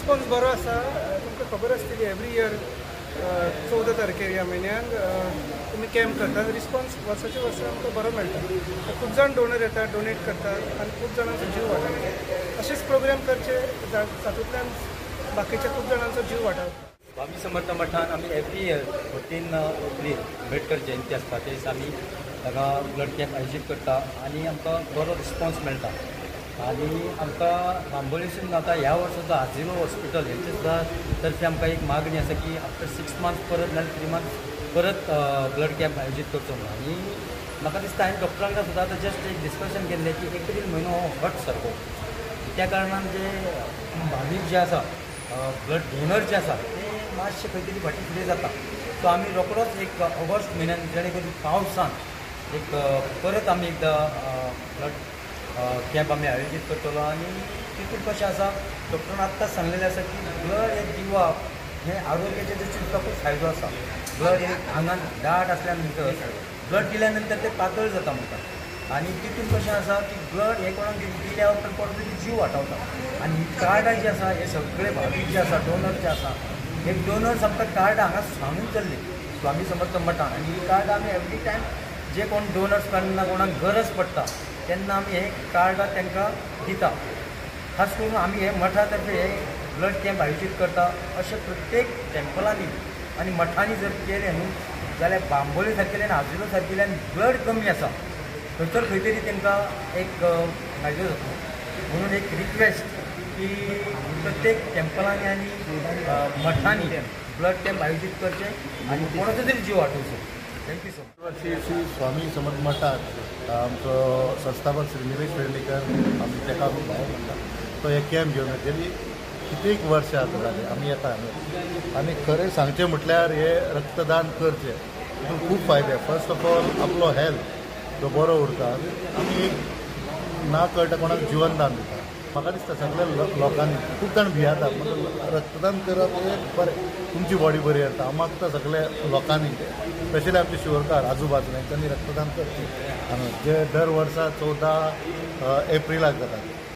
Response बरो आसा. तुमकां खबर आसतली एवरी इयर 14 तारखेर ह्या म्हयन्याक तुमी कॅम्प करतात. रिस्पॉन्स वर्साच्या वर्सा आमकां बरो मेळटा. खूब जाण डोनर येतात, डोनेट करतात आनी खूब जाणांचो जीव वाटायला. अशेच प्रोग्राम करचे तातूंतल्यान बाकीच्या खूब जाणांचो जीव वाटावता. स्वामी समर्थ मठान आमी एवरी इयर 14 एप्रील आंबेडकर जयंती आसता ते दिसा आमी हांगा ब्लड कॅम्प आयोजीत करता आनी आमकां बरो रिस्पॉन्स मेळटा. आनी आमकां बांबोलीसून आतां ह्या वर्साचो आजिलो हॉस्पिटल हेंचे सुद्दां तर्फे आमकां एक मागणी आसा की आफ्टर 6 मंथ्स परत नाजाल्यार 3 मंथ्स परत ब्लड कॅम्प आयोजीत करचो म्हणून. आनी म्हाका दिसता हांवें डॉक्टरांक सुद्दां आतां जस्ट एक डिस्कशन केल्लें की एप्रील म्हयनो हो हट सारको. त्या कारणान जे भावीक जे आसा ब्लड डोनर जे आसा ते मातशे खंय तरी फाटी फुडें जाता. सो आमी रोखडोच एक ऑगस्ट म्हयन्यान जेणे करून पावसान एक परत आमी एकदां ब्लड कॅम्प आमी आयोजीत करतलो. आनी तितून कशें आसा डॉक्टरान आत्ताच सांगलेलें आसा की ब्लड एक दिवप हें आरोग्याच्या दृश्टीन तुका खूब फायदो आसा. ब्लड एक आंगान दाट आसल्या नंतर ब्लड दिल्या नंतर तें पातळ जाता म्हणटा. आनी तितून कशें आसा की ब्लड हे कोणाक दिल्या उपरांत परत जीव वाटावता. आनी ही कार्डां जी आसा हे सगळे भावीक जे आसा डोनर जे आसा हे डोनर्स आमकां कार्ड हांगा सांगून चल्ली स्वामी समर्थ मठान. आनी ही कार्ड आमी एवरी टायम जे कोण डोनर्स केन्ना कोणाक गरज पडटा तेन्ना आमी हे कार्डां तांकां दिता. खास करून आमी हे मठा तर्फे हे ब्लड कॅम्प आयोजीत करता. अशें प्रत्येक टेम्पलांनी आनी मठांनी जर केलें न्हू जाल्यार बांबोली सारकेल्यान आजिलो सारकेल्यान ब्लड कमी आसा थंयसर खंय तरी तांकां एक फायदो जाता. म्हणून एक रिक्वेस्ट की प्रत्येक टेम्पलांनी आनी मठांनी ब्लड कॅम्प आयोजीत करचे आनी कोणाचो तरी जीव वाटोवचो. Thank you so much. Shri Swami Samarth मठात आमचो संस्थापक श्री निलेश वेर्णेकर आमी ताका आमी भाव म्हणटा तो हे कॅम्प घेवन गेली कित्येक वर्सां आतां जाली आमी येता आनी खरें सांगचें म्हटल्यार हे रक्तदान करचें हितून खूब फायदे. फर्स्ट ऑफ ऑल आपलो हेल्थ तो बरो उरता. आमी एक ना कळटा कोणाक जिवनदान दिता. म्हाका दिसता सगळ्या लोकांनी खूब जाण भियाता रक्तदान करप हे बरें तुमची बॉडी बरी जाता. हांव मागता सगळ्या लोकांनी स्पेशली आमचे शिवरकार आजूबाजून तांणी रक्तदान करचें. जे दर वर्सा 14 एप्रिलाक जाता